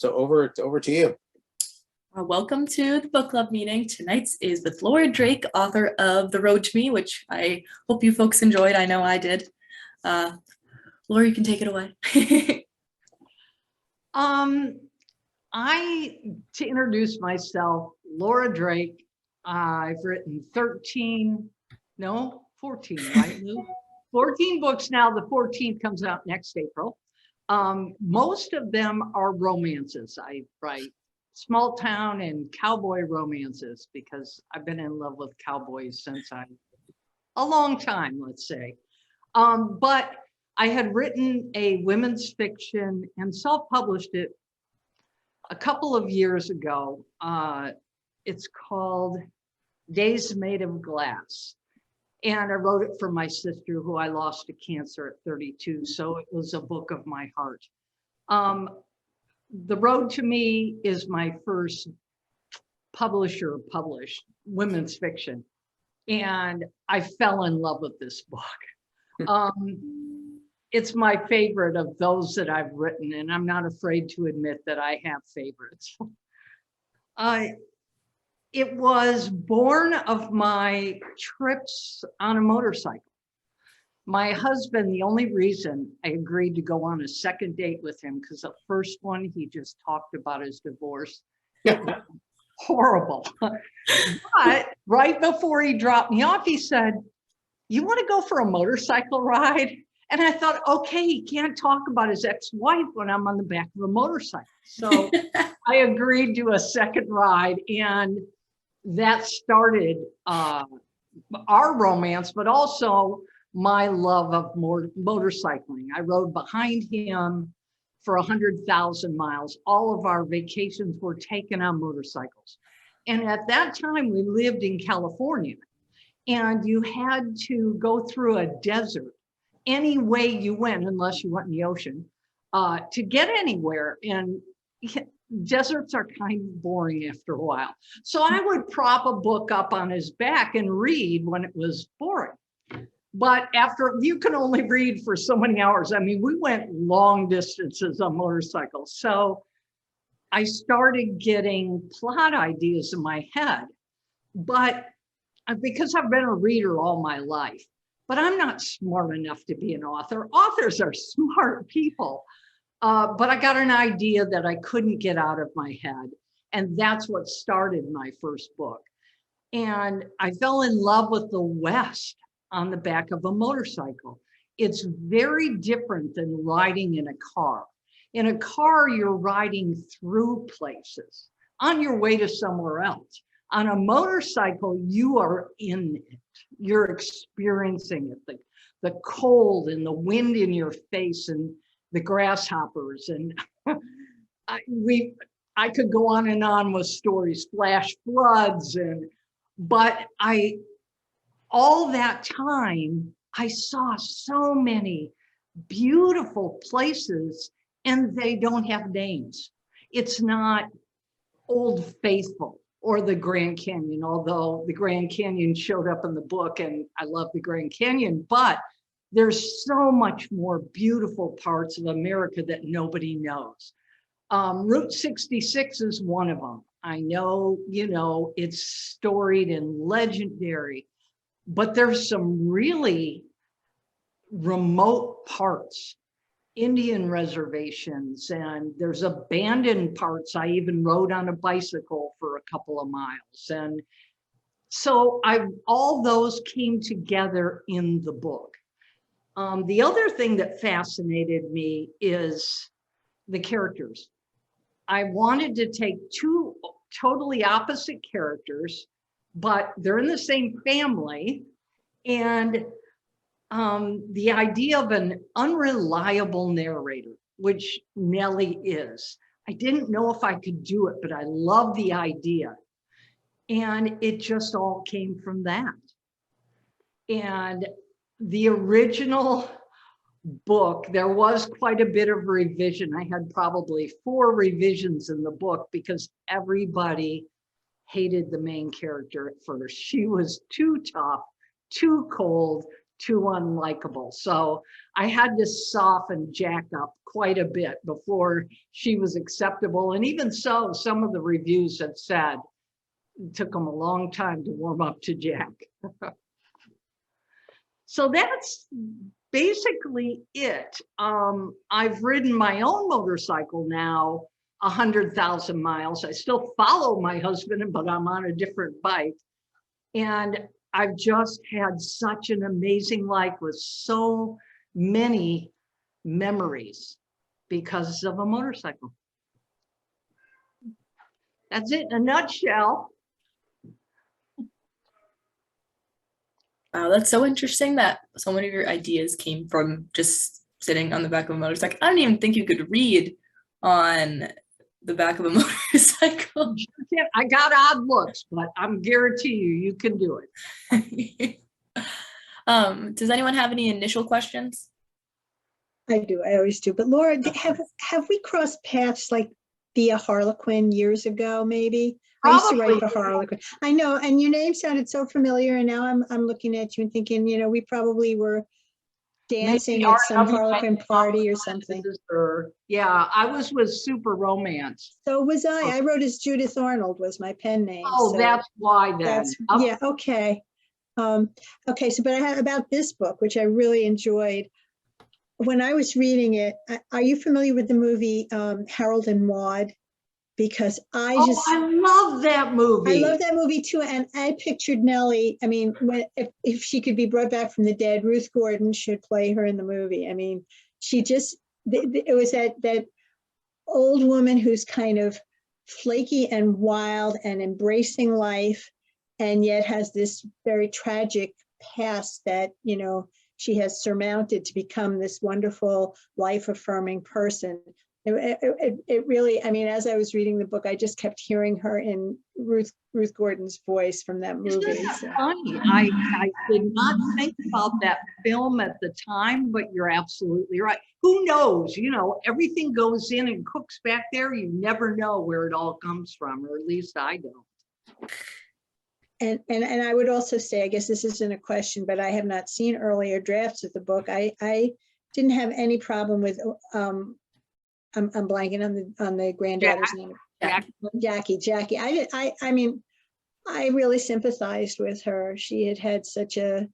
So over to you. Welcome to the book club meeting. Tonight's is with Laura Drake, author of The Road to Me, which I hope you folks enjoyed. I know I did. Laura, you can take it away. To introduce myself, Laura Drake. I've written 14, right, Lou? 14 books now. The 14th comes out next April. Most of them are romances. I write small town and cowboy romances because I've been in love with cowboys since a long time, let's say. But I had written a women's fiction and self-published it a couple of years ago. It's called Days Made of Glass. And I wrote it for my sister who I lost to cancer at 32. So it was a book of my heart. The Road to Me is my first published women's fiction. And I fell in love with this book. It's my favorite of those that I've written, and I'm not afraid to admit that I have favorites. It was born of my trips on a motorcycle. My husband, the only reason I agreed to go on a second date with him, because the first one, he just talked about his divorce. Horrible. But right before he dropped me off, he said, "You want to go for a motorcycle ride?" And I thought, okay, he can't talk about his ex-wife when I'm on the back of a motorcycle. So I agreed to a second ride, and that started our romance, but also my love of motorcycling. I rode behind him for 100,000 miles. All of our vacations were taken on motorcycles. And at that time, we lived in California, and you had to go through a desert any way you went, unless you went in the ocean, to get anywhere. And deserts are kind of boring after a while. So I would prop a book up on his back and read when it was boring. But after, you can only read for so many hours. I mean, we went long distances on motorcycles. So I started getting plot ideas in my head, but because I've been a reader all my life, but I'm not smart enough to be an author. Authors are smart people. But I got an idea that I couldn't get out of my head. And that's what started my first book. And I fell in love with the West on the back of a motorcycle. It's very different than riding in a car. In a car, you're riding through places on your way to somewhere else. On a motorcycle, you are in it. You're experiencing it, the cold and the wind in your face and the grasshoppers. And I could go on and on with stories, flash floods, but all that time, I saw so many beautiful places, and they don't have names. It's not Old Faithful or the Grand Canyon, although the Grand Canyon showed up in the book, and I love the Grand Canyon, but there's so much more beautiful parts of America that nobody knows. Route 66 is one of them. I know, it's storied and legendary, but there's some really remote parts, Indian reservations, and there's abandoned parts. I even rode on a bicycle for a couple of miles. And so all those came together in the book. The other thing that fascinated me is the characters. I wanted to take two totally opposite characters, but they're in the same family. And the idea of an unreliable narrator, which Nellie is. I didn't know if I could do it, but I love the idea. And it just all came from that. And the original book, there was quite a bit of revision. I had probably 4 revisions in the book because everybody hated the main character at first. She was too tough, too cold, too unlikable. So I had to soften Jack up quite a bit before she was acceptable. And even so, some of the reviews have said it took them a long time to warm up to Jack. So that's basically it. I've ridden my own motorcycle now 100,000 miles. I still follow my husband, but I'm on a different bike. And I've just had such an amazing life with so many memories because of a motorcycle. That's it in a nutshell. Wow, that's so interesting that so many of your ideas came from just sitting on the back of a motorcycle. I don't even think you could read on the back of a motorcycle. I got odd looks, but I'm guarantee you can do it. Does anyone have any initial questions? I do. I always do. But Laura, have we crossed paths like via Harlequin years ago, maybe? I used to write for Harlequin. I know, and your name sounded so familiar, and now I'm looking at you and thinking, you know, we probably were dancing at some Harlequin party or something. Yeah, I was with Super Romance. So was I. I wrote as Judith Arnold was my pen name. Oh, so that's why then. yeah, okay. Okay, so but I had about this book, which I really enjoyed. When I was reading it, are you familiar with the movie Harold and Maude? Because I love that movie. I love that movie too. And I pictured Nellie. I mean, if she could be brought back from the dead, Ruth Gordon should play her in the movie. I mean, she just, it was that old woman who's kind of flaky and wild and embracing life, and yet has this very tragic past that, you know, she has surmounted to become this wonderful, life-affirming person. It really, I mean, as I was reading the book, I just kept hearing her in Ruth Gordon's voice from that movie. Isn't that funny? I did not think about that film at the time, but you're absolutely right. Who knows? You know, everything goes in and cooks back there. You never know where it all comes from, or at least I don't. And I would also say, I guess this isn't a question, but I have not seen earlier drafts of the book. I didn't have any problem with I'm blanking on the granddaughter's name. Jackie. I mean, I really sympathized with her. She had such a,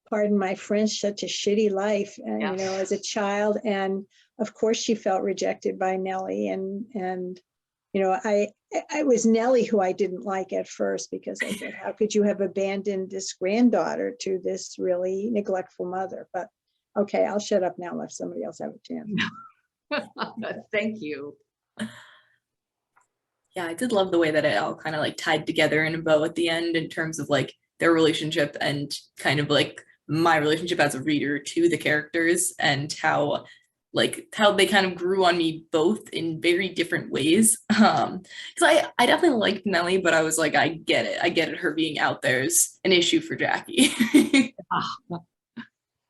pardon my French, such a shitty life, you know, as a child. And of course she felt rejected by Nellie. And you know, I was Nellie who I didn't like at first, because I thought, how could you have abandoned this granddaughter to this really neglectful mother? But okay, I'll shut up now and let somebody else have a chance. Thank you. Yeah, I did love the way that it all kind of like tied together in a bow at the end in terms of like their relationship and kind of like my relationship as a reader to the characters, and how they kind of grew on me both in very different ways. Because I definitely liked Nellie, but I was like, I get it. Her being out there is an issue for Jackie.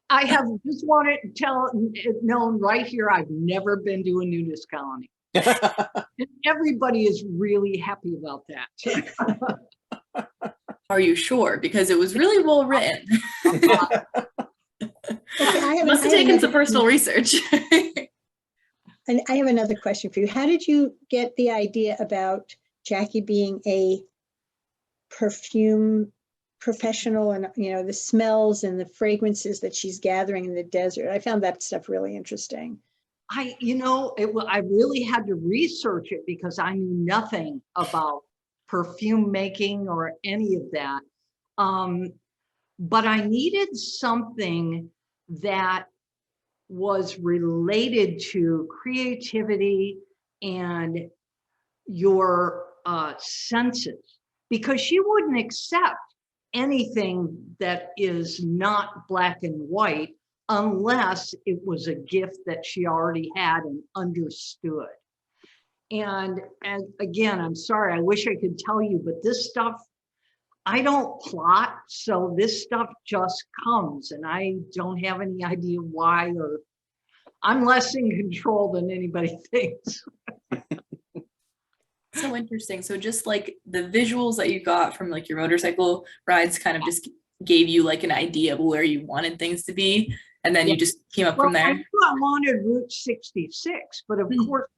I have just wanted to tell it known right here, I've never been to a nudist colony. And everybody is really happy about that. Are you sure? Because it was really well written. Okay, Must have taken some personal research. And I have another question for you. How did you get the idea about Jackie being a perfume professional, and, you know, the smells and the fragrances that she's gathering in the desert? I found that stuff really interesting. I really had to research it because I knew nothing about perfume making or any of that. But I needed something that was related to creativity and your senses, because she wouldn't accept anything that is not black and white unless it was a gift that she already had and understood. And again, I'm sorry, I wish I could tell you, but this stuff, I don't plot, so this stuff just comes, and I don't have any idea why, or I'm less in control than anybody thinks. So interesting. So just like the visuals that you got from like your motorcycle rides kind of just gave you like an idea of where you wanted things to be, and then you just came up Well, from I there? knew I wanted Route 66, but of course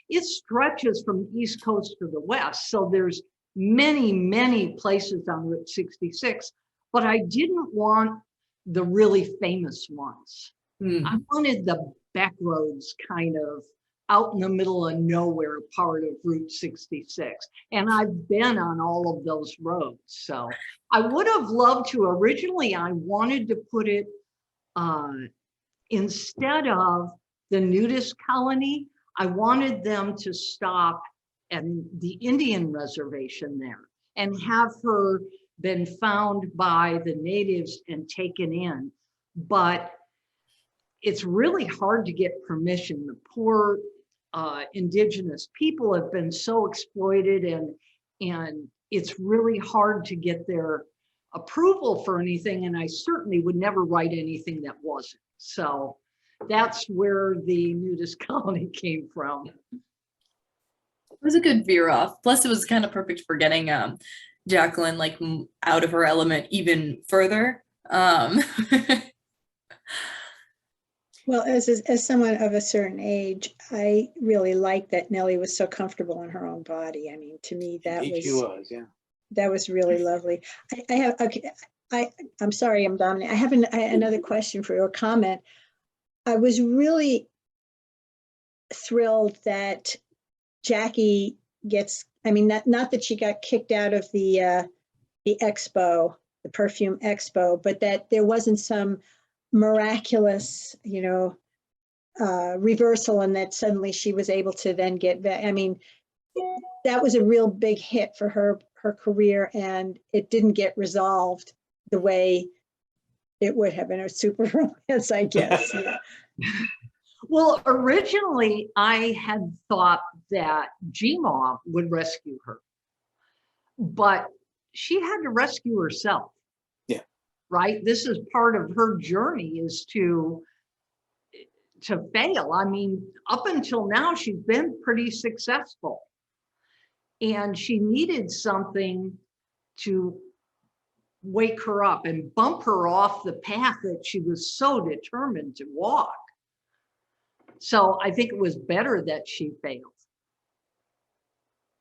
it stretches from the East Coast to the West. So there's many, many places on Route 66, but I didn't want the really famous ones. Hmm. I wanted the back roads kind of out in the middle of nowhere part of Route 66. And I've been on all of those roads. So I would have loved to, originally I wanted to put it instead of the nudist colony, I wanted them to stop at the Indian reservation there and have her been found by the natives and taken in. But it's really hard to get permission. The poor indigenous people have been so exploited, and it's really hard to get their approval for anything. And I certainly would never write anything that wasn't. So that's where the nudist colony came from. It was a good veer off. Plus, it was kind of perfect for getting Jacqueline like out of her element even further. Well, as someone of a certain age, I really liked that Nellie was so comfortable in her own body. I mean, to me, that Indeed she was, yeah. that was really lovely. I have, okay, I'm sorry, I'm dominating. I have another question for you, a comment. I was really thrilled that Jackie gets, I mean, not that she got kicked out of the expo, the perfume expo, but that there wasn't some miraculous, reversal, and that suddenly she was able to then get back. I mean, that was a real big hit for her career, and it didn't get resolved the way it would have in a super romance, I guess. Yeah. Well, originally I had thought that G-Ma would rescue her, but she had to rescue herself. Yeah. Right? This is part of her journey, is to fail. I mean, up until now, she's been pretty successful. And she needed something to wake her up and bump her off the path that she was so determined to walk. So I think it was better that she failed.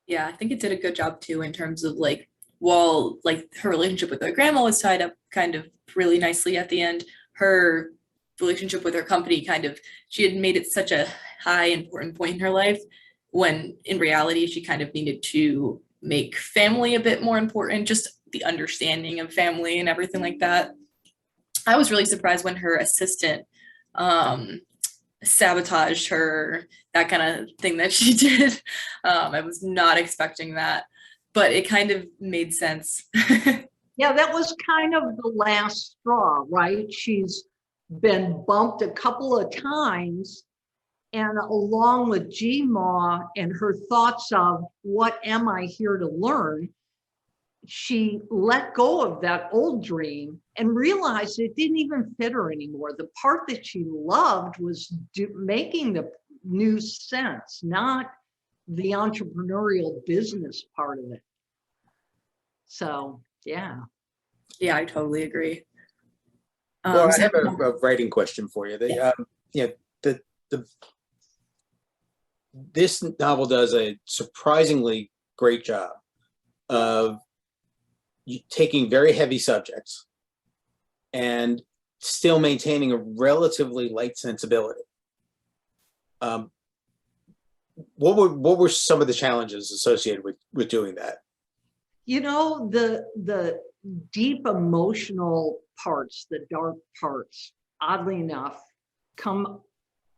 Yeah, I think it did a good job too in terms of like, while like her relationship with her grandma was tied up kind of really nicely at the end, her relationship with her company she had made it such a high important point in her life, when in reality she kind of needed to make family a bit more important, just the understanding of family and everything like that. I was really surprised when her assistant sabotaged her, that kind of thing that she did. I was not expecting that, but it kind of made sense. Yeah, that was kind of the last straw, right? She's been bumped a couple of times, and along with G-Ma and her thoughts of what am I here to learn, she let go of that old dream and realized it didn't even fit her anymore. The part that she loved was making the new sense, not the entrepreneurial business part of it. So, yeah. Yeah, I totally agree. Well, I have a writing question for you. This novel does a surprisingly great job of taking very heavy subjects and still maintaining a relatively light sensibility. What were some of the challenges associated with doing that? The deep emotional parts, the dark parts, oddly enough, come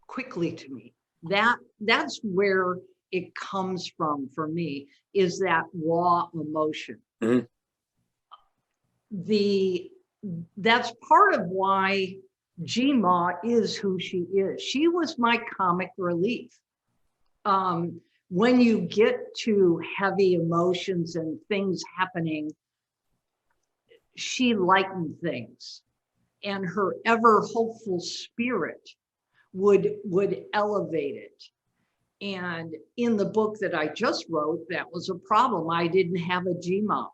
quickly to me. That's where it comes from for me, is that raw emotion. Mm-hmm. That's part of why G-Ma is who she is. She was my comic relief. When you get to heavy emotions and things happening, she lightened things, and her ever hopeful spirit would elevate it. And in the book that I just wrote, that was a problem. I didn't have a G-Ma.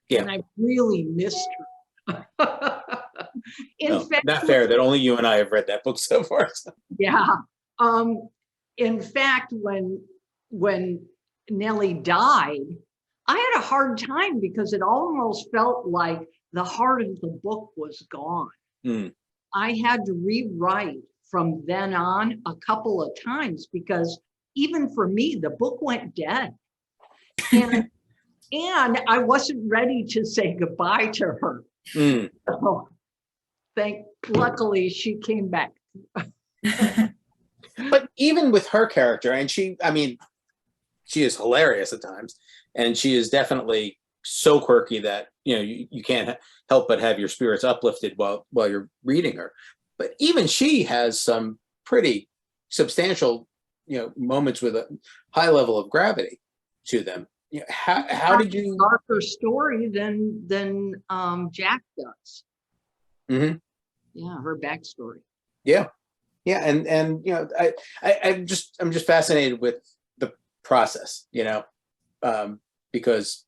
Yeah. And I really missed her. In No, fact, not fair that only you and I have read that book so far. So. yeah. In fact, when Nellie died, I had a hard time because it almost felt like the heart of the book was gone. Mm. I had to rewrite from then on a couple of times because even for me, the book went dead. And I wasn't ready to say goodbye to her. Mm. So luckily she came back. But even with her character, and I mean, she is hilarious at times, and she is definitely so quirky that you can't help but have your spirits uplifted while you're reading her. But even she has some pretty substantial moments with a high level of gravity to them. How did you darker story than Jack does? Mm-hmm. Yeah, her backstory. Yeah, and I'm just fascinated with the process, because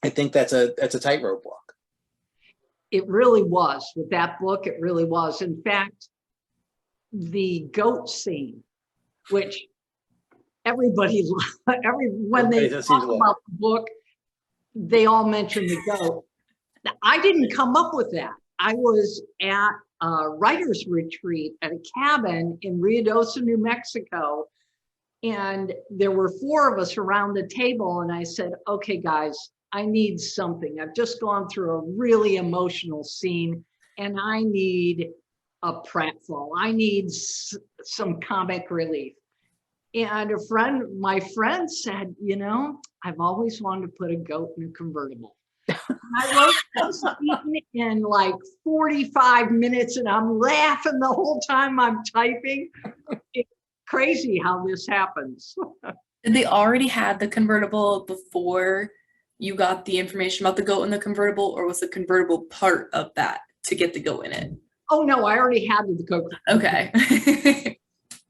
I think that's a tightrope walk. It really was with that book. It really was. In fact, the goat scene, which when they talk about the book, they all mention the goat. I didn't come up with that. I was at a writer's retreat at a cabin in Ruidoso, New Mexico, and there were 4 of us around the table, and I said, okay, guys, I need something. I've just gone through a really emotional scene, and I need a pratfall. I need some comic relief. And my friend said, I've always wanted to put a goat in a convertible. I wrote this scene in like 45 minutes, and I'm laughing the whole time I'm typing. It's crazy how this happens. Did they already have the convertible before you got the information about the goat in the convertible, or was the convertible part of that to get the goat in it? Oh no, I already had the goat. Okay.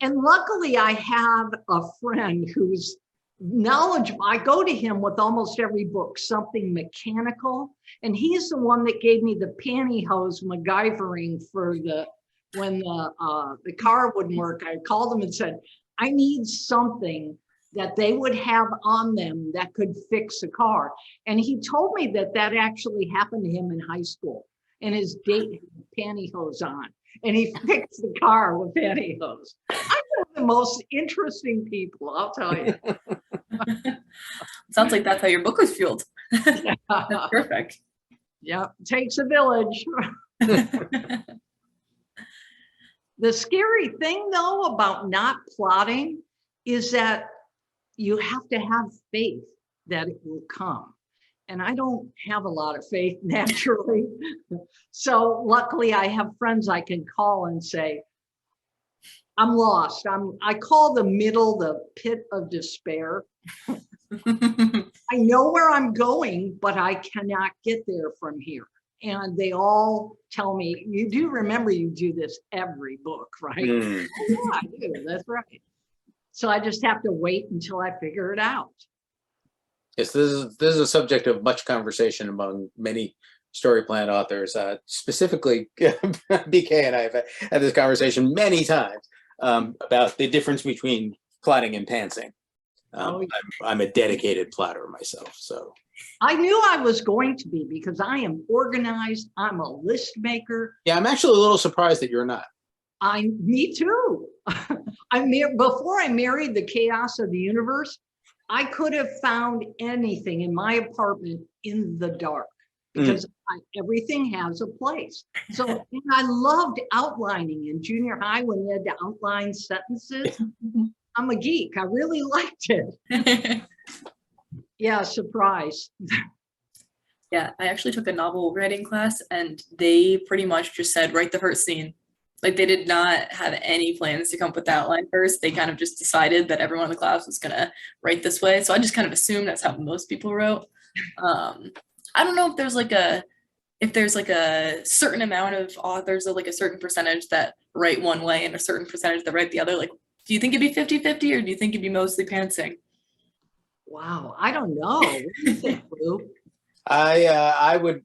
And luckily I have a friend who's knowledgeable. I go to him with almost every book, something mechanical. And he's the one that gave me the pantyhose MacGyvering for when the car wouldn't work. I called him and said, I need something that they would have on them that could fix a car. And he told me that actually happened to him in high school. And his date had pantyhose on. And he fixed the car with pantyhose. I know the most interesting people, I'll tell you. Sounds like that's how your book was fueled. That's perfect. Yeah, takes a village. The scary thing, though, about not plotting is that you have to have faith that it will come. And I don't have a lot of faith naturally. So luckily I have friends I can call and say, I'm lost. I call the middle the pit of despair. I know where I'm going, but I cannot get there from here. And they all tell me, you do remember you do this every book, right? Mm. Yeah, I do. That's right. So I just have to wait until I figure it out. Yes, this is a subject of much conversation among many story plan authors. Specifically, BK and I have had this conversation many times about the difference between plotting and pantsing. I'm a dedicated plotter myself, so. I knew I was going to be because I am organized. I'm a list maker. Yeah, I'm actually a little surprised that you're not. Me too. Before I married the chaos of the universe, I could have found anything in my apartment in the dark because everything has a place. So and I loved outlining in junior high when we had to outline sentences. I'm a geek. I really liked it. Yeah, surprise. Yeah, I actually took a novel writing class and they pretty much just said, write the first scene. Like they did not have any plans to come up with the outline first. They kind of just decided that everyone in the class was gonna write this way. So I just kind of assumed that's how most people wrote. I don't know if there's like a certain amount of authors or like a certain percentage that write one way and a certain percentage that write the other. Like, do you think it'd be 50-50 or do you think it'd be mostly pantsing? Wow, I don't know. What do you think, Lou? I would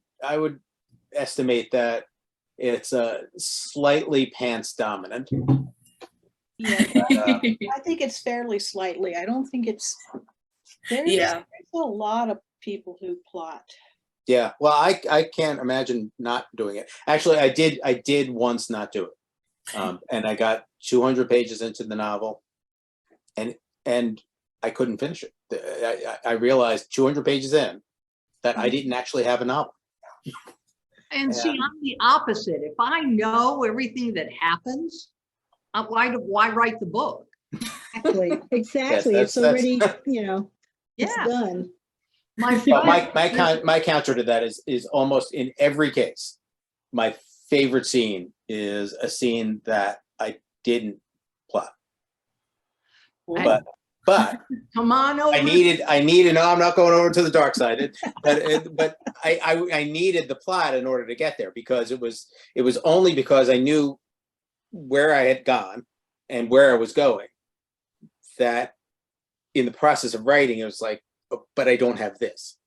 estimate that it's slightly pants dominant. Yeah, Uh, I think it's fairly slightly. I don't think it's, there's Yeah. a lot of people who plot. Yeah, well, I can't imagine not doing it. Actually, I did once not do it. And I got 200 pages into the novel and I couldn't finish it. I realized 200 pages in that I didn't actually have a novel. And see, Yeah. I'm the opposite. If I know everything that happens, why write the book? Exactly. Yes, It's already, you know, it's Yeah, done. my Well, friend- my counter to that is almost in every case, my favorite scene is a scene that I didn't plot. But Come on over. I needed, no, I'm not going over to the dark side, but I needed the plot in order to get there, because it was only because I knew where I had gone and where I was going, that in the process of writing, it was like, "Oh, but I don't have this."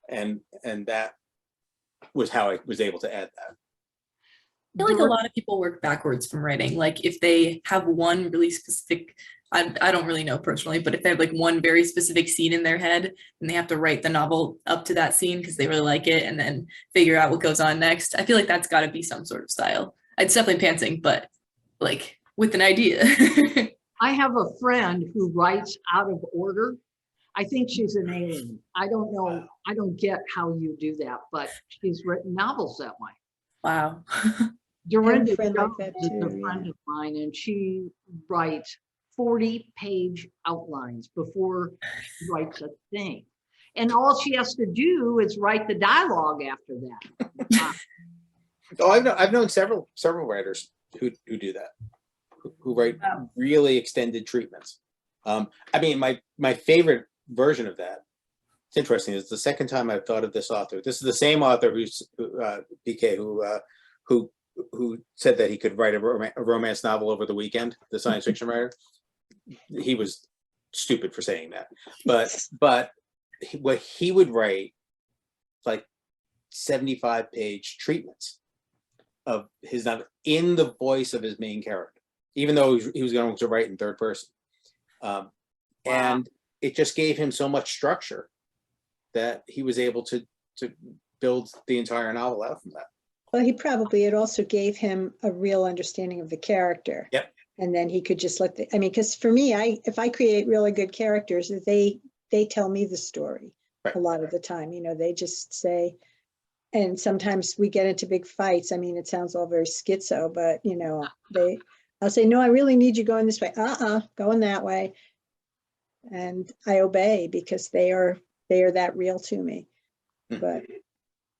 And that was how I was able to add that. I feel like a lot of people work backwards from writing. Like if they have one really specific, I don't really know personally, but if they have like one very specific scene in their head and they have to write the novel up to that scene because they really like it and then figure out what goes on next, I feel like that's got to be some sort of style. It's definitely pantsing, but like with an idea. I have a friend who writes out of order. I think she's an alien. I don't know. I don't get how you do that, but she's written novels that way. Wow. Dorinda friend like Jones that is a too, friend yeah. of mine, and she writes 40-page outlines before she writes a thing. And all she has to do is write the dialogue after that. Oh, I've known several writers who do that, who write really extended treatments. I mean, my favorite version of that, it's interesting, is the second time I've thought of this author. This is the same author who's PK, who said that he could write a romance novel over the weekend, the science fiction writer. He was stupid for saying that, but what he would write, like 75-page treatments of his novel in the voice of his main character, even though he was going to write in third person. And it just gave him so much structure that he was able to build the entire novel out from that. Well, it also gave him a real understanding of the character. Yep. And then he could just because for me, if I create really good characters, they tell me the story Right. a lot of the time, they just say, and sometimes we get into big fights. I mean, it sounds all very schizo, but I'll say, no, I really need you going this way. Going that way. And I obey because they are that real to me. But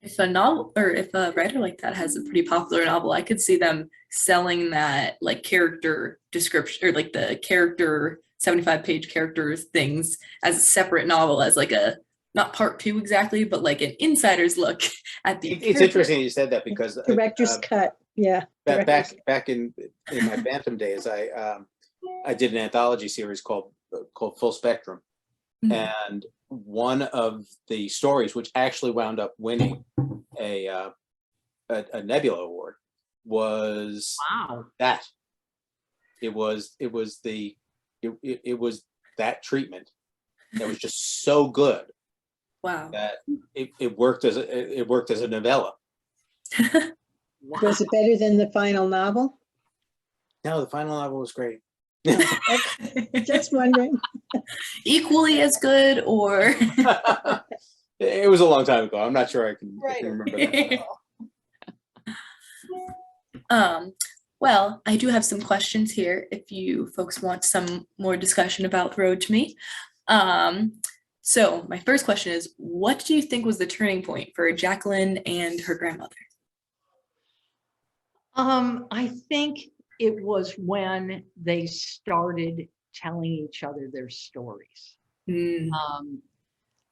If a novel or if a writer like that has a pretty popular novel, I could see them selling that like character description or like the character 75-page character things as a separate novel, as like a not part 2 exactly, but like an insider's look at the It's interesting you said that, because director's cut. Yeah. back in my Bantam days, I did an anthology series called Full Spectrum. Mhm. And one of the stories, which actually wound up winning a Nebula Award, was Wow. that. It was that treatment that was just so good Wow. that it worked as a novella. Wow. Was it better than the final novel? No, the final novel was great. Just wondering. Equally as good or It was a long time ago. I'm not sure I can Right. remember that. Well, I do have some questions here if you folks want some more discussion about Road to Me. So my first question is, what do you think was the turning point for Jacqueline and her grandmother? I think it was when they started telling each other their stories. Mm,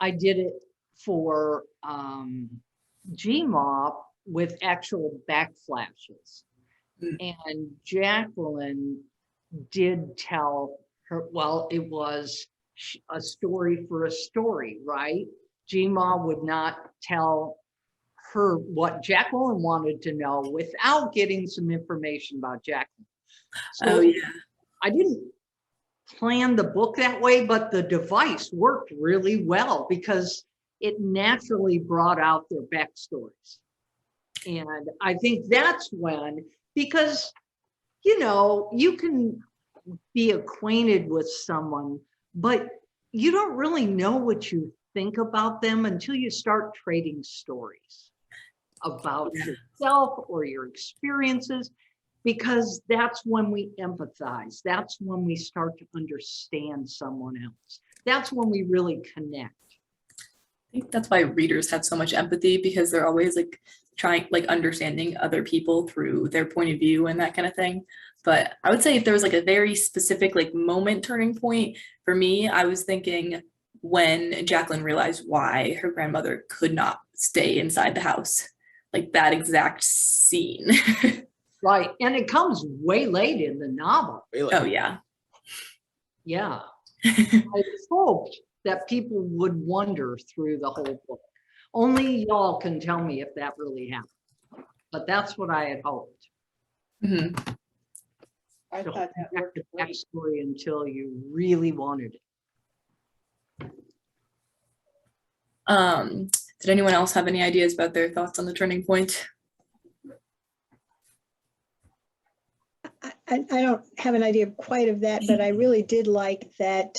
I did it for GMOP with actual backflashes. Mm. And Jacqueline did tell her, well, it was a story for a story, right? GMA would not tell her what Jacqueline wanted to know without getting some information about Jacqueline. Oh So yeah. I didn't plan the book that way, but the device worked really well because it naturally brought out their backstories. And I think that's when, because, you know, you can be acquainted with someone, but you don't really know what you think about them until you start trading stories about yourself or your experiences, because that's when we empathize. That's when we start to understand someone else. That's when we really connect. I think that's why readers have so much empathy, because they're always like trying, like understanding other people through their point of view and that kind of thing. But I would say if there was like a very specific like moment turning point for me, I was thinking when Jacqueline realized why her grandmother could not stay inside the house, like that exact scene. Right. And it comes way late in the novel. Really? Oh yeah. Yeah. I hoped that people would wonder through the whole book. Only y'all can tell me if that really happened. But that's what I had hoped. Mhm. I Don't thought that connect worked the great. backstory until you really wanted it. Did anyone else have any ideas about their thoughts on the turning point? I don't have an idea quite of that, but I really did like that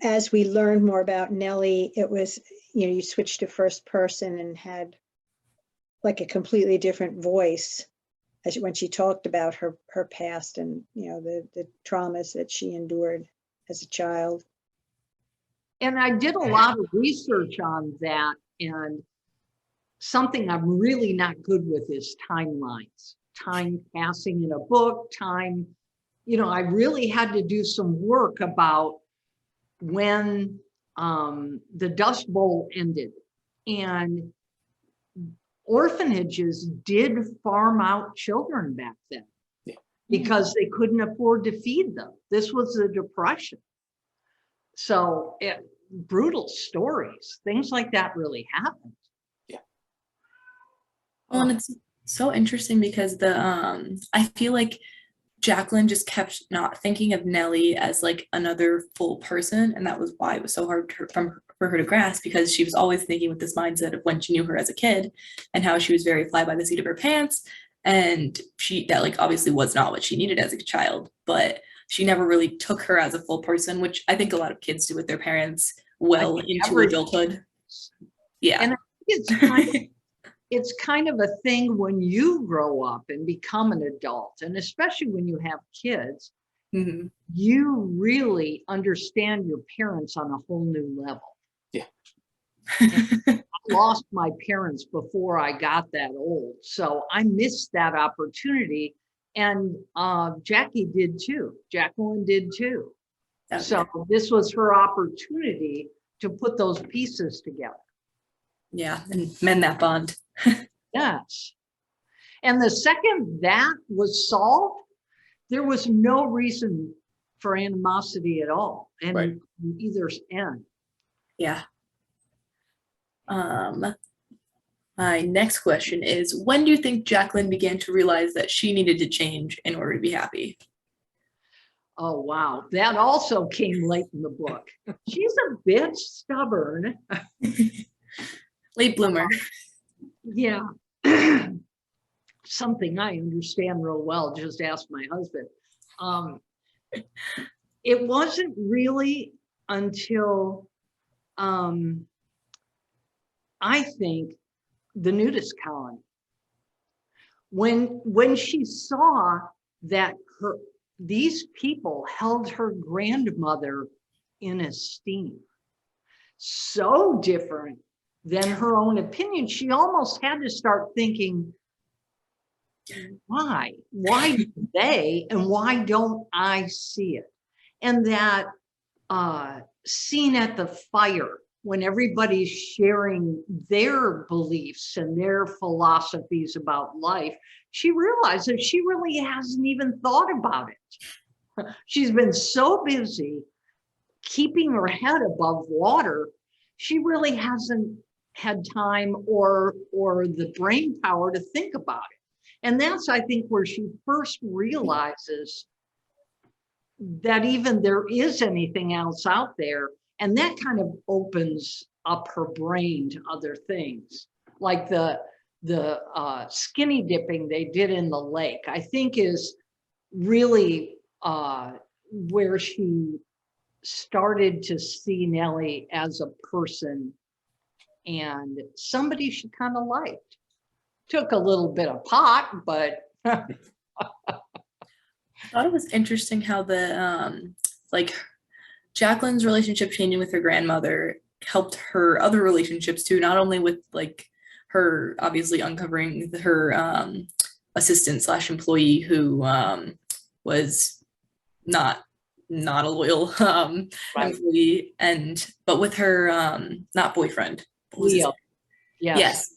as we learned more about Nellie, it was, you know, you switched to first person and had like a completely different voice when she talked about her past and, you know, the traumas that she endured as a child. And I did a lot of research on that, and something I'm really not good with is timelines. Time passing in a book, time, you know, I really had to do some work about when the Dust Bowl ended. And orphanages did farm out children back then because they couldn't afford to feed them. This was the Depression. So brutal stories, things like that really happened. Well, and it's so interesting because I feel like Jacqueline just kept not thinking of Nellie as like another full person, and that was why it was so hard for her to grasp, because she was always thinking with this mindset of when she knew her as a kid and how she was very fly by the seat of her pants, and that like obviously was not what she needed as a child, but she never really took her as a full person, which I think a lot of kids do with their parents well into adulthood. Yeah. And I think it's kind of a thing when you grow up and become an adult, and especially when you have kids, Mm-hmm. you really understand your parents on a whole new level. Yeah. I lost my parents before I got that old, so I missed that opportunity. And Jackie did too. Jacqueline did too. Oh, So this was her opportunity to put those pieces together. yeah, and mend that bond. Yes. And the second that was solved, there was no reason for animosity at all. And Right. either end. Yeah. My next question is, when do you think Jacqueline began to realize that she needed to change in order to be happy? Oh, wow. That also came late in the book. She's a bit stubborn. Late bloomer. Yeah. Something I understand real well. Just ask my husband. It wasn't really until I think the nudist colony, when she saw that these people held her grandmother in esteem, so different than her own opinion, she almost had to start thinking, why do they, and why don't I see it? And that scene at the fire, when everybody's sharing their beliefs and their philosophies about life, she realizes she really hasn't even thought about it. She's been so busy keeping her head above water, she really hasn't had time or the brain power to think about it. And that's, I think, where she first realizes that even there is anything else out there. And that kind of opens up her brain to other things, like the skinny dipping they did in the lake, I think is really where she started to see Nellie as a person and somebody she kind of liked. Took a little bit of pot, but I thought it was interesting how the like Jacqueline's relationship changing with her grandmother helped her other relationships too, not only with like her obviously uncovering her assistant slash employee who was not a loyal Right. employee, but with her not boyfriend. What was his Leo. name? Yes.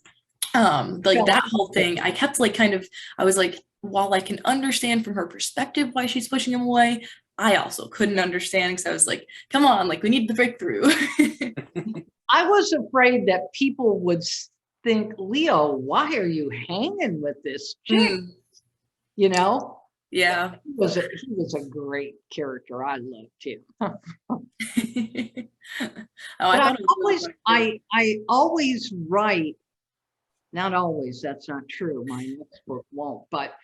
Like Yeah. that whole thing, I kept like I was like, while I can understand from her perspective why she's pushing him away, I also couldn't understand because I was like, come on, like we need the breakthrough. I was afraid that people would think, Leo, why are you hanging with this chick? Mm, You know, yeah. he was a great character. I loved him. Oh, But thought it was really funny, too. I always write, not always, that's not true. My next book won't, but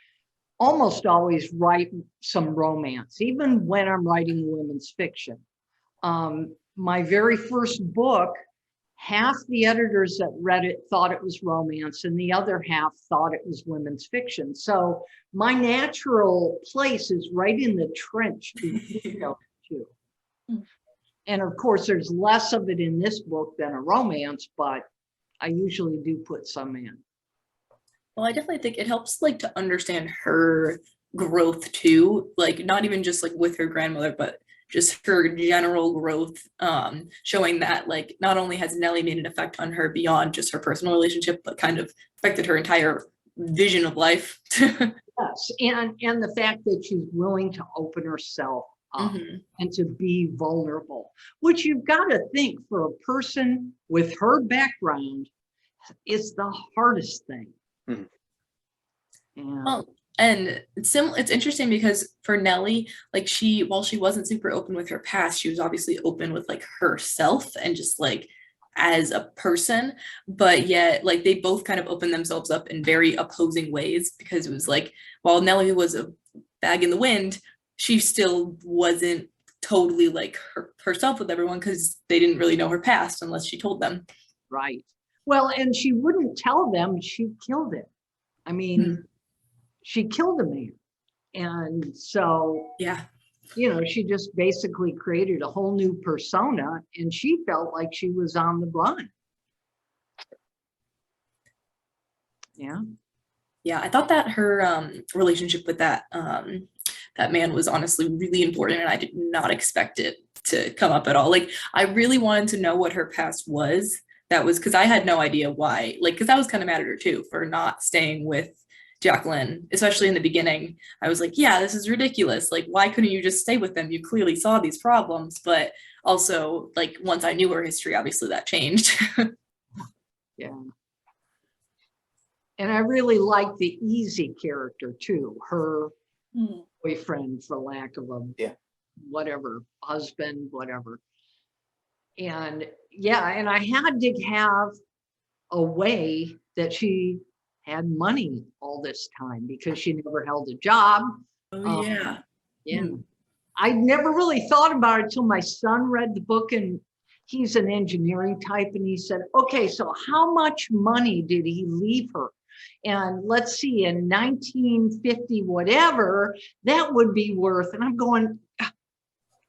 almost always write some romance, even when I'm writing women's fiction. My very first book, half the editors that read it thought it was romance and the other half thought it was women's fiction. So my natural place is right in the trench between those two. And of course, there's less of it in this book than a romance, but I usually do put some in. Well, I definitely think it helps like to understand her growth too, like not even just like with her grandmother, but just her general growth, showing that like not only has Nellie made an effect on her beyond just her personal relationship, but kind of affected her entire vision of life. Yes, and the fact that she's willing to open herself up Mhm. and to be vulnerable, which you've got to think for a person with her background, is the hardest thing. Mhm. Yeah. Well, and it's interesting because for Nellie, like while she wasn't super open with her past, she was obviously open with like herself and just like as a person, but yet like they both kind of opened themselves up in very opposing ways because it was like while Nellie was a bag in the wind, she still wasn't totally like herself with everyone because they didn't really know her past unless she told them. Right. Well, and she wouldn't tell them she killed him. I mean, she killed a man. And so, Yeah. you know, she just basically created a whole new persona and she felt like she was on the run. Yeah. Yeah, I thought that her relationship with that man was honestly really important, and I did not expect it to come up at all. Like, I really wanted to know what her past was. That was because I had no idea why. Like, because I was kind of mad at her too for not staying with Jacqueline, especially in the beginning. I was like, yeah, this is ridiculous. Like, why couldn't you just stay with them? You clearly saw these problems. But also, like, once I knew her history, obviously that changed. Yeah. And I really like the easy character too, her boyfriend, for lack of a whatever, husband, whatever. And yeah, and I had to have a way that she had money all this time because she never held a job. Oh, yeah. Yeah. I never really thought about it till my son read the book, and he's an engineering type, and he said, okay, so how much money did he leave her? And let's see, in 1950, whatever, that would be worth. And I'm going,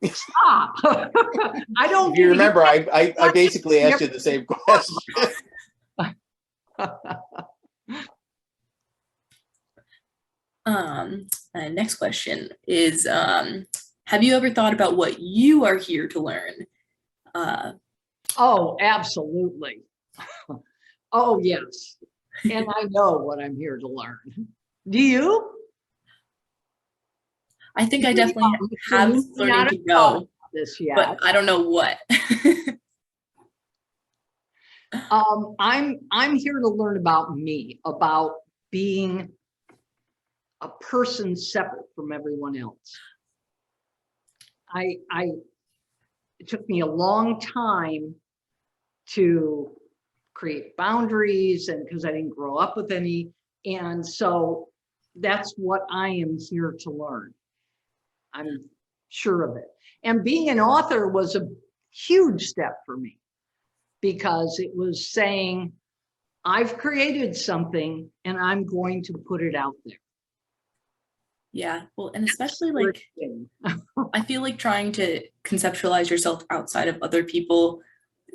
stop. I don't. If you remember, I basically asked you the same question. Next question is, have you ever thought about what you are here to learn? Oh, absolutely. Oh, yes. And I know what I'm here to learn. Do you? I think I definitely have learning to go, this yet. but I don't know what. I'm here to learn about me, about being a person separate from everyone else. It took me a long time to create boundaries, and because I didn't grow up with any. And so that's what I am here to learn. I'm sure of it. And being an author was a huge step for me, because it was saying, I've created something and I'm going to put it out there. Yeah, well, and especially like, I feel like trying to conceptualize yourself outside of other people,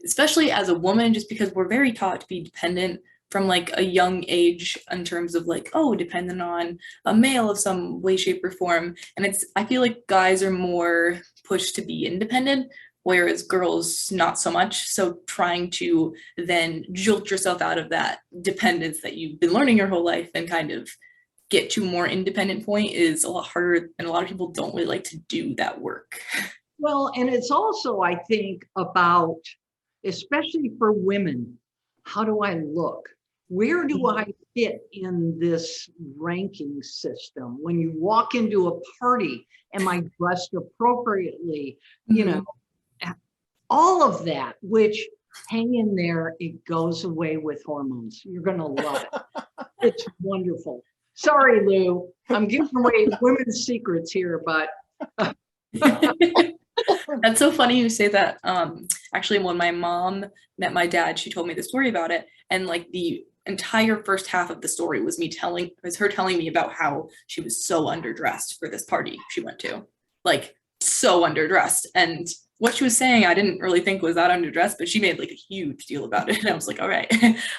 especially as a woman, just because we're very taught to be dependent from like a young age in terms of like, oh, dependent on a male of some way, shape, or form. And I feel like guys are more pushed to be independent, whereas girls not so much. So trying to then jolt yourself out of that dependence that you've been learning your whole life and kind of get to a more independent point is a lot harder, and a lot of people don't really like to do that work. Well, and it's also, I think, about, especially for women, how do I look? Where do I fit in this ranking system? When you walk into a party, am I dressed appropriately? You know, all of that, which hang in there, it goes away with hormones. You're going to love it. It's wonderful. Sorry, Lou, I'm giving away women's secrets here, but. That's so funny you say that. Actually, when my mom met my dad, she told me the story about it. And like the entire first half of the story was her telling me about how she was so underdressed for this party she went to. Like so underdressed. And what she was saying, I didn't really think was that underdressed, but she made like a huge deal about it. And I was like, all right,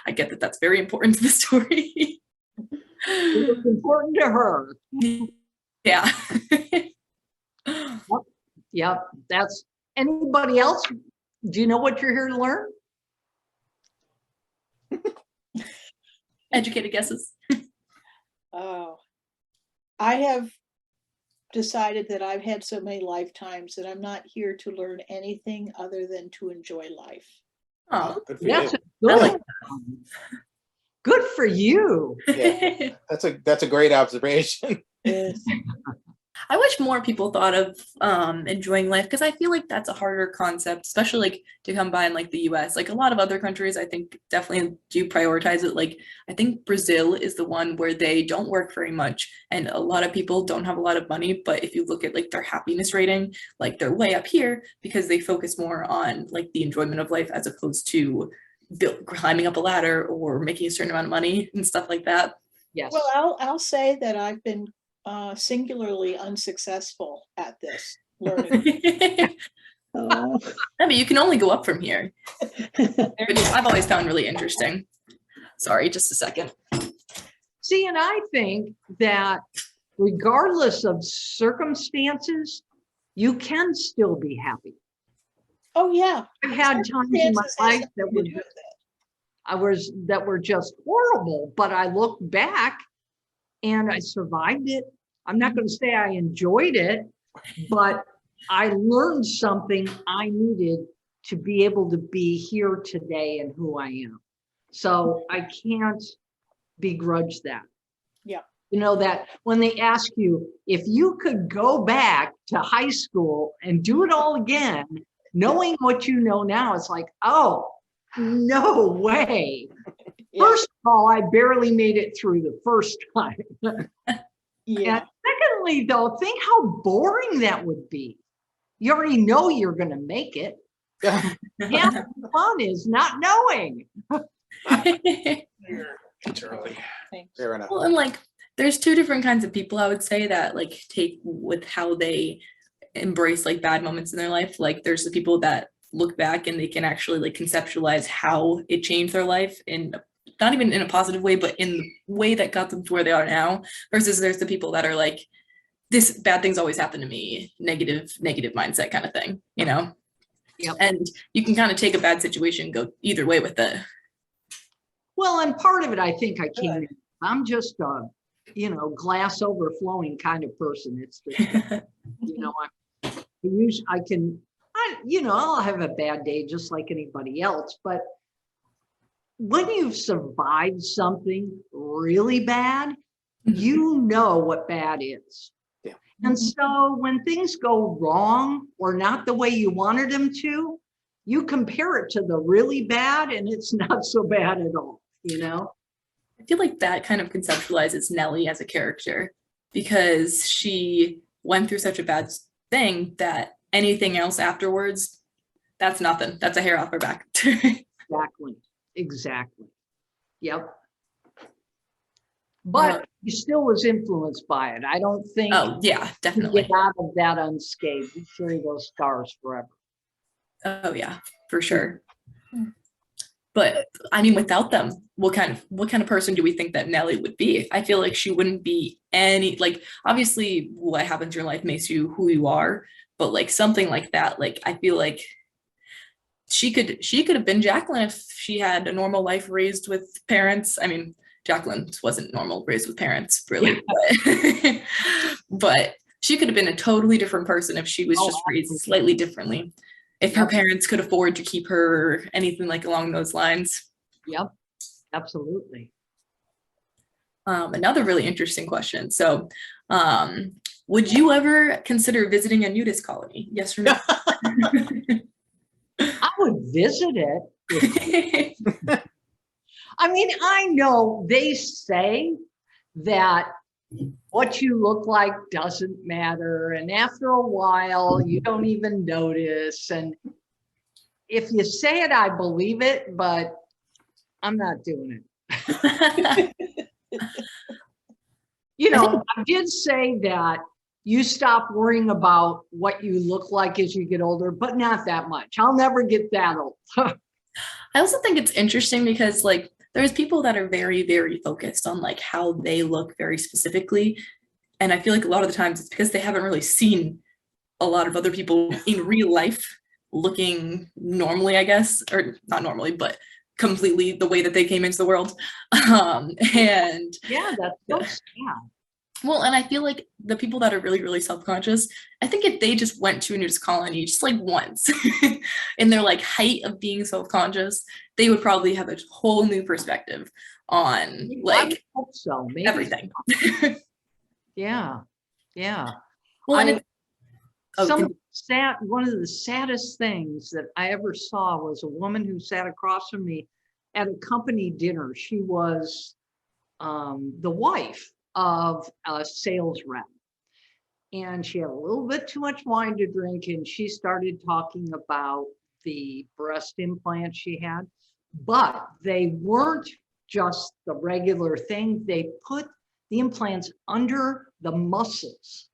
I get that that's very important to the story. It was important to her. Yeah. Yep, that's, anybody else? Do you know what you're here to learn? Educated guesses. Oh, I have decided that I've had so many lifetimes that I'm not here to learn anything other than to enjoy life. Oh. Good for That's you. a good I like one. Good for you. Yeah. That's a great observation. Yes. I wish more people thought of enjoying life, because I feel like that's a harder concept, especially like to come by in like the US. Like a lot of other countries, I think definitely do prioritize it. Like I think Brazil is the one where they don't work very much, and a lot of people don't have a lot of money. But if you look at like their happiness rating, like they're way up here because they focus more on like the enjoyment of life as opposed to climbing up a ladder or making a certain amount of money and stuff like that. Yes. Well, I'll say that I've been singularly unsuccessful at this learning. Oh. I mean, you can only go up from here, which I've always found really interesting. Sorry, just a second. See, and I think that regardless of circumstances, you can still be happy. Oh, yeah. I've had times in my Circumstances has life that something to do with it. that were just horrible, but I look back and I survived it. I'm not going to say I enjoyed it, but I learned something I needed to be able to be here today and who I am. So I can't begrudge that. Yeah. You know, that when they ask you, if you could go back to high school and do it all again, knowing what you know now, it's like, oh, no way. Yeah. First of all, I barely made it through the first time. Yeah. And secondly, though, think how boring that would be. You already know you're going to make it. Yeah. Half the fun is not knowing. It's early. Thanks. Fair enough. Well, and like there's two different kinds of people I would say that like take with how they embrace like bad moments in their life. Like there's the people that look back and they can actually like conceptualize how it changed their life in not even in a positive way, but in the way that got them to where they are now, versus there's the people that are like, this bad things always happen to me, negative mindset kind of thing, you know? Yep. And you can kind of take a bad situation, go either way with it. Well, and part of it, I think I'm just a, glass overflowing kind of person. It's just, I'll have a bad day just like anybody else, but when you've survived something really bad, Mhm. you know what bad is. Yeah. And so when things go wrong or not the way you wanted them to, you compare it to the really bad and it's not so bad at all, you know? I feel like that kind of conceptualizes Nellie as a character because she went through such a bad thing that anything else afterwards, that's nothing. That's a hair off her back. Exactly. Exactly. Yep. But he still was influenced by it. I don't think Oh, yeah, you definitely. get out of that unscathed. You carry those scars forever. Oh, yeah, for sure. Hmm. But I mean, without them, what kind of person do we think that Nellie would be? I feel like she wouldn't be any, like, obviously what happens in your life makes you who you are, but like something like that, like I feel like she could have been Jacqueline if she had a normal life raised with parents. I mean, Jacqueline wasn't normal raised with parents, really, but, but she could have been a totally different person if she was Oh, just raised absolutely. slightly differently. If her Yep. parents could afford to keep her, anything like along those lines. Yep. Absolutely. Another really interesting question. So, would you ever consider visiting a nudist colony? Yes or no? I would visit it. I mean, I know they say that what you look like doesn't matter. And after a while, you don't even notice. And if you say it, I believe it, but I'm not doing it. You know, I did say that you stop worrying about what you look like as you get older, but not that much. I'll never get that old. I also think it's interesting because like there's people that are very, very focused on like how they look very specifically. And I feel like a lot of the times it's because they haven't really seen a lot of other people in real life looking normally, I guess, or not normally, but completely the way that they came into the world. And Yeah, that's so sad. well, and I feel like the people that are really, really self-conscious, I think if they just went to a nudist colony just like once in their like height of being self-conscious, they would probably have a whole new perspective on I would like hope so. Maybe. everything. Yeah. Yeah. Well, and I- it's oh, One of the saddest things that I ever saw was a woman who sat across from me at a company dinner. She was the wife of a sales rep. And she had a little bit too much wine to drink, and she started talking about the breast implants she had. But they weren't just the regular thing. They put the implants under the muscles.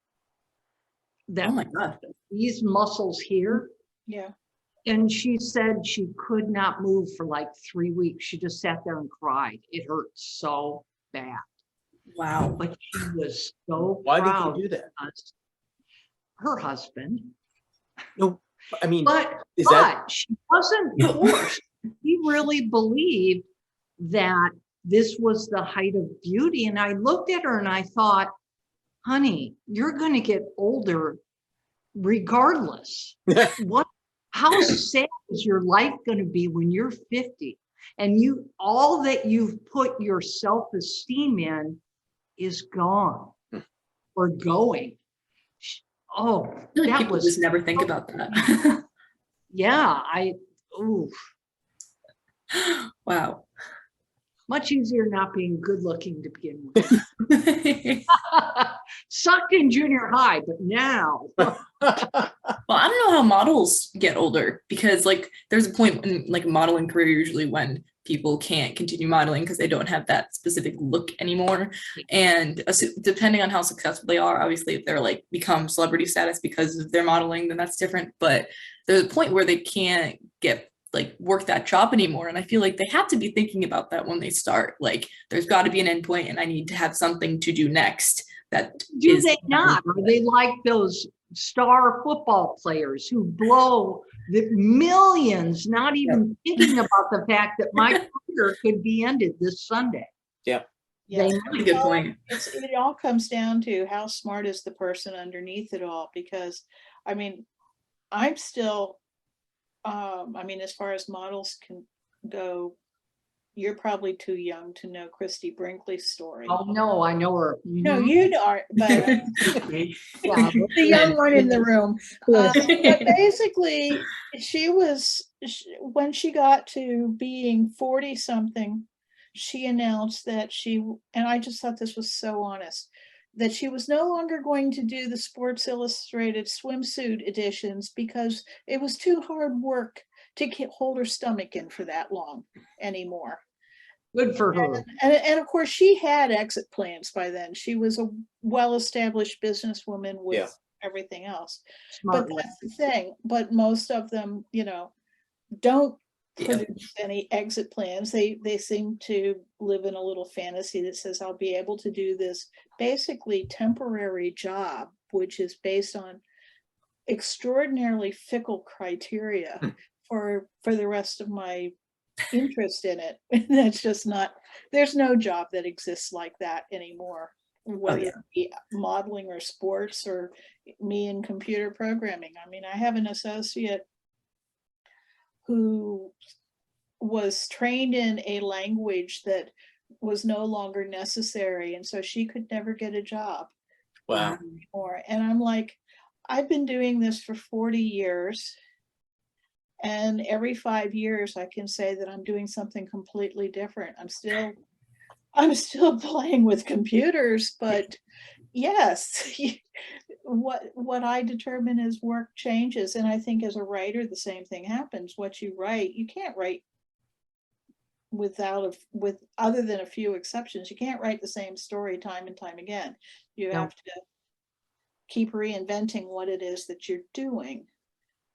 That oh my God. these muscles here. Yeah. And she said she could not move for like 3 weeks. She just sat there and cried. It hurt so bad. Wow. But she was so Why proud did they do that? of us. Her husband. No, I mean, But is that she wasn't forced. She really believed that this was the height of beauty. And I looked at her and I thought, honey, you're going to get older regardless. How sad is your life going to be when you're 50 and all that you've put your self-esteem in is gone or going? Oh, I feel like that people was just never think about that. yeah. Wow. Much easier not being good looking to begin with. Sucked in junior high, but now. Well, I don't know how models get older because like there's a point in like a modeling career usually when people can't continue modeling because they don't have that specific look anymore. And depending on how successful they are, obviously if they're like become celebrity status because of their modeling, then that's different. But there's a point where they can't get like work that job anymore. And I feel like they have to be thinking about that when they start. Like there's got to be an end point and I need to have something to do next. That Do is they not? Are they like those star football players who blow the millions, not even thinking about the fact that my career could be ended this Sunday? Yeah. They That's a good point. It all comes down to how smart is the person underneath it all, because I mean, I'm still, I mean, as far as models can go, you're probably too young to know Christy Brinkley's story. Oh, no, I know her. No, Mhm. you are, but Yeah, the young one in the room. Yes. But basically, when she got to being 40 something, she announced that and I just thought this was so honest, that she was no longer going to do the Sports Illustrated swimsuit editions because it was too hard work to hold her stomach in for that long anymore. good for her. And of course, she had exit plans by then. She was a well-established businesswoman with Yeah. everything else. Smart. But that's the thing. But most of them, don't Yeah. produce any exit plans. They seem to live in a little fantasy that says, I'll be able to do this basically temporary job, which is based on extraordinarily fickle criteria for the rest of my interest in it. That's just not, there's no job that exists like that anymore, whether yeah. it be modeling or sports or me in computer programming. I mean, I have an associate who was trained in a language that was no longer necessary, and so she could never get a job Wow. anymore. And I'm like, I've been doing this for 40 years. And every 5 years I can say that I'm doing something completely different. I'm still playing with computers, but yes, what I determine as work changes. And I think as a writer, the same thing happens. What you write, you can't write with other than a few exceptions, you can't write the same story time and time again. You No. have to keep reinventing what it is that you're doing.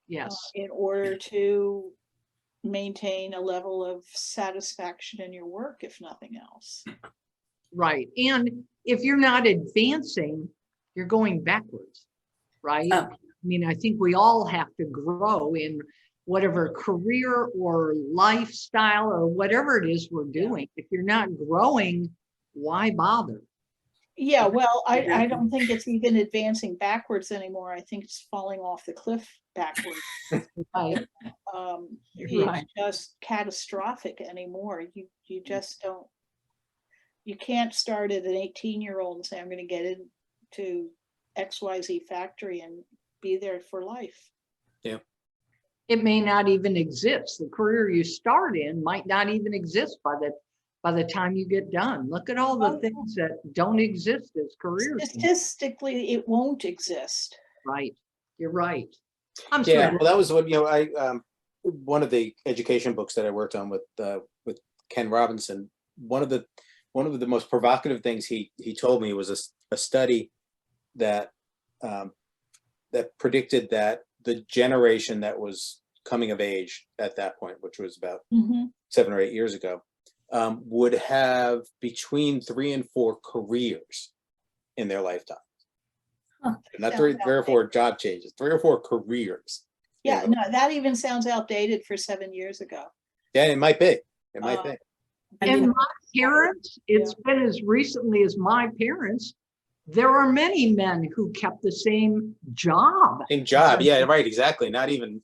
Yes. In order to maintain a level of satisfaction in your work, if nothing else. Right. And if you're not advancing, you're going backwards, right? Oh. I mean, I think we all have to grow in whatever career or lifestyle or whatever it is we're doing. If you're not growing, why bother? Yeah, well, I Exactly. don't think it's even advancing backwards anymore. I think it's falling off the cliff backwards. Right. It's Right. just catastrophic anymore. You just don't, you can't start at an 18-year-old and say, I'm going to get into XYZ factory and be there for life. It may not even exist. The career you start in might not even exist by the time you get done. Look at all the Oh. things that don't exist as careers. Statistically, it won't exist. Right. You're right. I'm Yeah, sorry. well, that was what, I, one of the education books that I worked on with Ken Robinson, one of the most provocative things he told me was a study that that predicted that the generation that was coming of age at that point, which was about 7 or 8 years ago, would have between 3 and 4 careers in their lifetime. Huh. Not three or 4 job changes, 3 or 4 careers. Yeah, You know? no, that even sounds outdated for 7 years ago. Yeah, it might be. It might Uh, be. I And mean, my parents, it's been as recently as my parents, there are many men who kept the same job. Same job. Yeah, right. Exactly. Not even,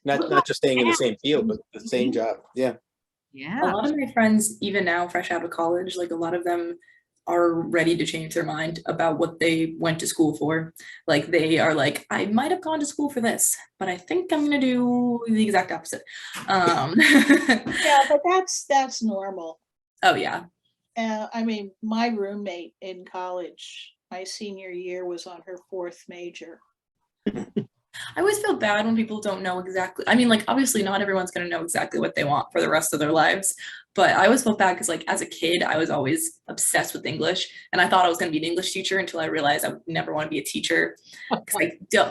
not just staying in the same field, but the same job. Yeah. a Yeah, lot of my friends, even now, fresh out of college, like a lot of them are ready to change their mind about what they went to school for. Like they are like, I might have gone to school for this, but I think I'm gonna do the exact opposite. Yeah, but that's normal. Oh yeah. I mean, my roommate in college, my senior year, was on her 4th major. I always feel bad when people don't know exactly. I mean, like, obviously not everyone's going to know exactly what they want for the rest of their lives. But I always felt bad because, like, as a kid, I was always obsessed with English. And I thought I was going to be an English teacher until I realized I would never want to be a teacher. Because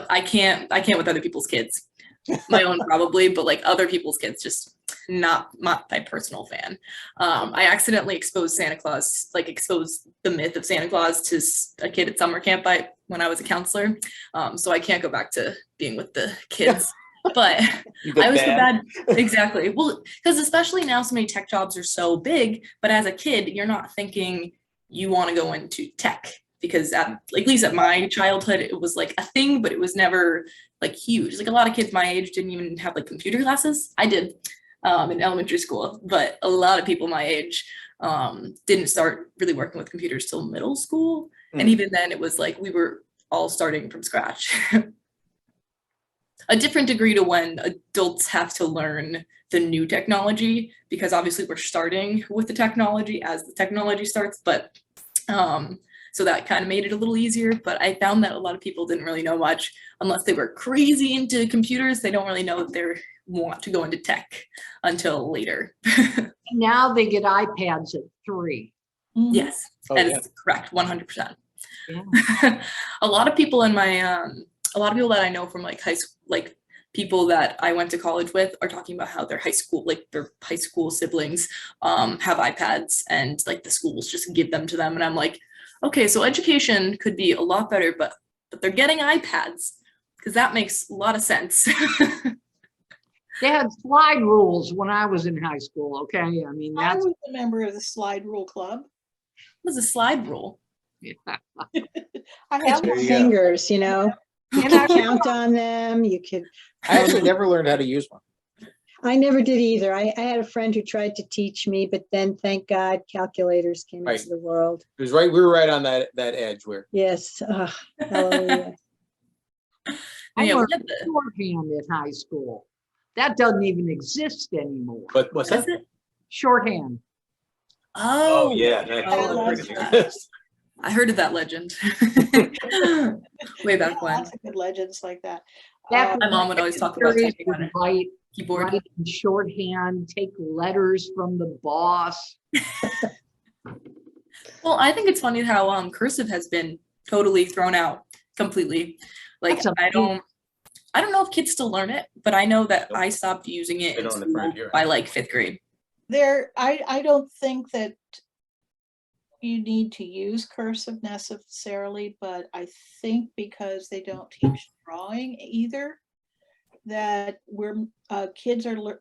I can't with other people's kids. My own probably, but like other people's kids, just not my personal fan. I accidentally exposed exposed the myth of Santa Claus to a kid at summer camp when I was a counselor. So I can't go back to being with the kids. But I always feel bad. Exactly. Well, because especially now so many tech jobs are so big, but as a kid, you're not thinking you want to go into tech. Because at least at my childhood, it was like a thing, but it was never like huge. Like a lot of kids my age didn't even have like computer classes. I did. in elementary school, but a lot of people my age didn't start really working with computers till middle school. And Mm. even then it was like we were all starting from scratch. A different degree to when adults have to learn the new technology, because obviously we're starting with the technology as the technology starts, but so that kind of made it a little easier. But I found that a lot of people didn't really know much unless they were crazy into computers. They don't really know that they want to go into tech until later. Now they get iPads at 3. Mhm. Yes, Oh, that yeah. is correct, 100%. Yeah. A lot of people in my a lot of people that I know from like high school, like people that I went to college with, are talking about how their high school siblings have iPads, and like the schools just give them to them. And I'm like, okay, so education could be a lot better, but they're getting iPads, because that makes a lot of sense. They had slide rules when I was in high school, okay? I mean, I that's, was a member of the Slide Rule Club. It was a slide rule. yeah. I have There one. you go. Fingers, you know, you And could I- count on them, you could. I actually never learned how to use one. I never did either. I had a friend who tried to teach me, but then thank God calculators came Right. into the world. It was right. We were right on that edge where Yes, hallelujah. I Yeah, we learned had the, shorthand in high school. That doesn't even exist anymore. But what's what is that? it? Shorthand. Oh, That- Oh, I've heard heard of that. I heard of that legend. Way back Yeah, when. lots of good legends like that. Back Uh, My mom would always talk about Secretaries typing on would a write keyboard. in shorthand, take letters from the boss. Well, I think it's funny how cursive has been totally thrown out completely. Like That's amazing. I don't know if kids still learn it, but I know that I stopped using it They in don't in the first school year. by like 5th grade. I don't think that you need to use cursive necessarily, but I think because they don't teach drawing either, that kids are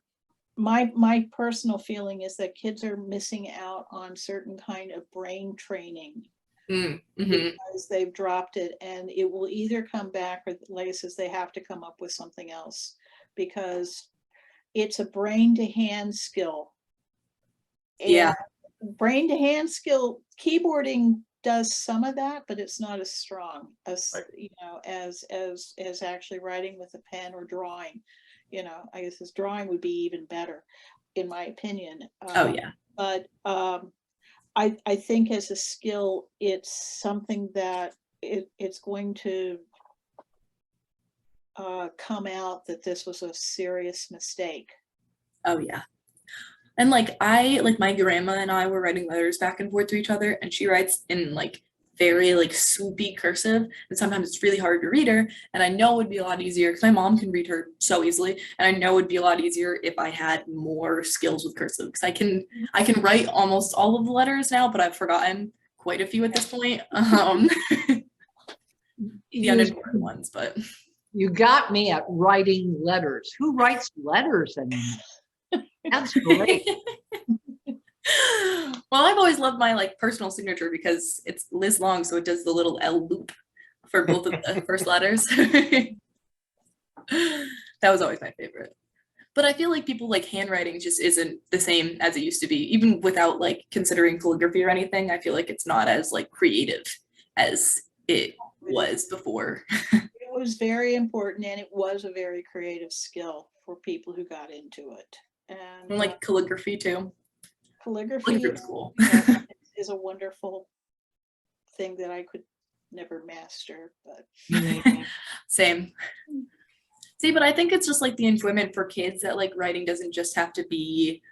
my personal feeling is that kids are missing out on certain kind of brain training Mm-hmm. because they've dropped it, and it will either come back, or like I says, they have to come up with something else, because it's a brain to hand skill. Yeah. And brain to hand skill, keyboarding does some of that, but it's not as strong as, Right. you know, as actually writing with a pen or drawing. You know, I guess this drawing would be even better, in my opinion. Oh yeah. But I think as a skill, it's something that it's going to come out that this was a serious mistake. Oh yeah. And like my grandma and I were writing letters back and forth to each other, and she writes in like very like swoopy cursive, and sometimes it's really hard to read her. And I know it would be a lot easier because my mom can read her so easily, and I know it would be a lot easier if I had more skills with cursive, because I can write almost all of the letters now, but I've forgotten quite a few at this point. The You, unimportant ones, but you got me at writing letters. Who writes letters anymore? That's great. well, I've always loved my like personal signature because it's Liz Long, so it does the little L loop for both of the first letters. That was always my favorite. But I feel like people like handwriting just isn't the same as it used to be, even without like considering calligraphy or anything. I feel like it's not as like creative as it was before. It was very important, and it was a very creative skill for people who got into it. And And like calligraphy too. calligraphy Calligraphy's cool. is a wonderful thing that I could never master, but Same. See, but I think it's just like the enjoyment for kids that like writing doesn't just have to be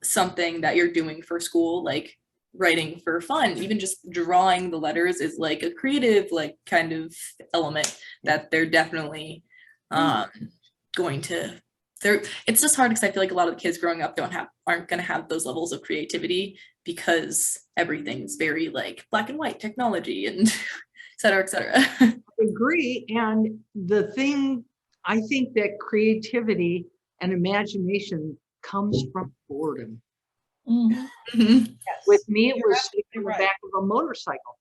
something that you're doing for school, like writing for fun. Even just drawing the letters is like a creative like kind of element that they're definitely going to it's just hard because I feel like a lot of the kids growing up aren't going to have those levels of creativity because everything's very like black and white technology and et cetera, et cetera. I agree. And the thing, I think that creativity and imagination comes from boredom. Mhm. Mhm. With me, it You're was absolutely sitting on the right. back of a motorcycle.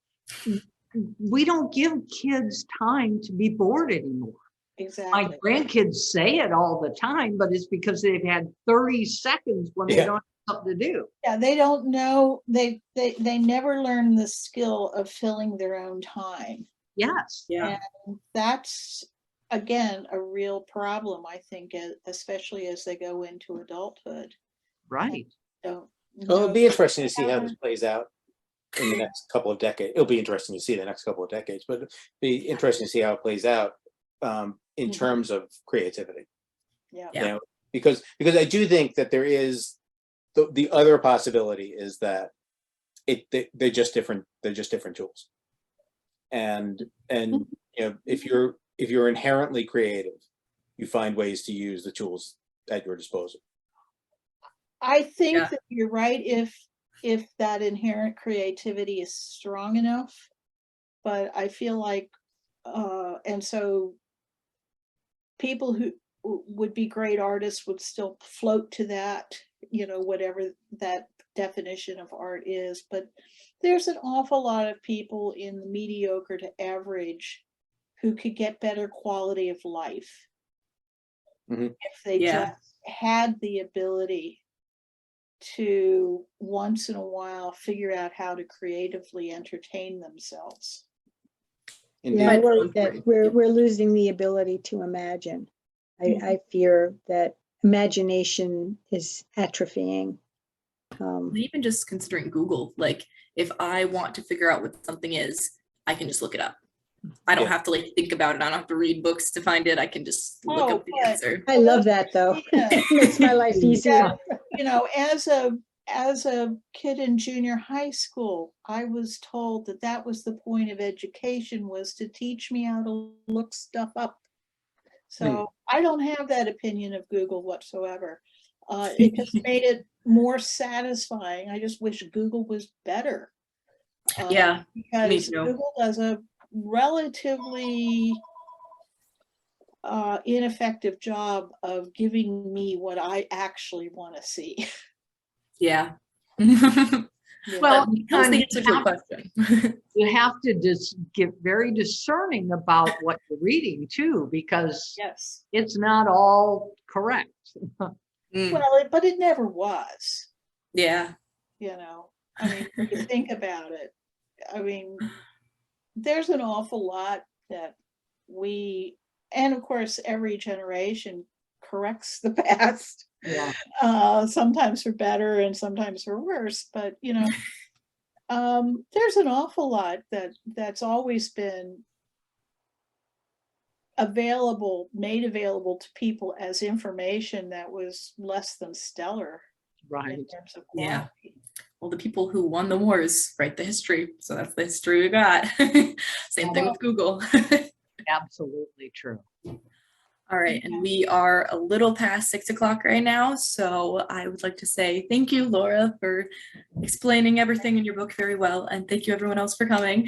We don't give kids time to be bored anymore. exactly. grandkids say it all the time, but it's because they've had 30 seconds when they Yeah. don't have something to do. Yeah, they don't know, they never learn the skill of filling their own time. Yes. Yeah. And that's, again, a real problem, I think, especially as they go into adulthood. Right. Don't Well, it'll know be interesting to see how how this to- plays out in the next couple of decades. It'll be interesting to see the next couple of decades, but it'll be interesting to see how it plays out in Mhm. terms of creativity. Yeah. Yeah. You know, because I do think that there is the other possibility is that they're just different tools. And you know, if you're inherently creative, you find ways to use the tools at your disposal. I think Yeah. that you're right if that inherent creativity is strong enough, but I feel like, and so people who would be great artists would still float to that, whatever that definition of art is, but there's an awful lot of people in the mediocre to average who could get better quality of life Mhm. if they Yeah. just had the ability to once in a while figure out how to creatively entertain themselves. Indeed. Yeah, I Might worry sound that great. we're losing the ability to imagine. I fear that imagination is atrophying. Even just considering Google, like if I want to figure out what something is, I can just look it up. I don't Yeah. have to like think about it. I don't have to read books to find it. I can just look Oh, up the but- answer. I love that though. Yeah. Makes my life easier. As a kid in junior high school, I was told that was the point of education, was to teach me how to look stuff up. So I don't have that opinion of Google whatsoever. It just made it more satisfying. I just wish Google was better. Yeah, Because too. Google does a relatively ineffective job of giving me what I actually want to see. yeah. Well, That becomes the and answer to a question. you have to just get very discerning about what you're reading too, because Yes. it's not all correct. Mm, Well, but it never was, yeah, I mean, if you think about it, I mean, there's an awful lot that and of course, every generation corrects the past, Yeah. sometimes for better and sometimes for worse, but there's an awful lot that's always been made available to people as information that was less than stellar Right. in terms of Yeah. quality. well, the people who won the wars write the history, so that's the history we got. Same thing with Google. Absolutely true. All right, and we are a little past 6 o'clock right now, so I would like to say thank you, Laura, for explaining everything in your book very well, and thank you everyone else for coming.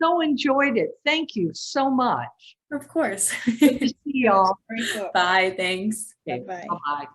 So enjoyed it. Thank you so much. Of course. Good to see y'all. Great book. Bye, thanks. Okay, Bye-bye. bye-bye.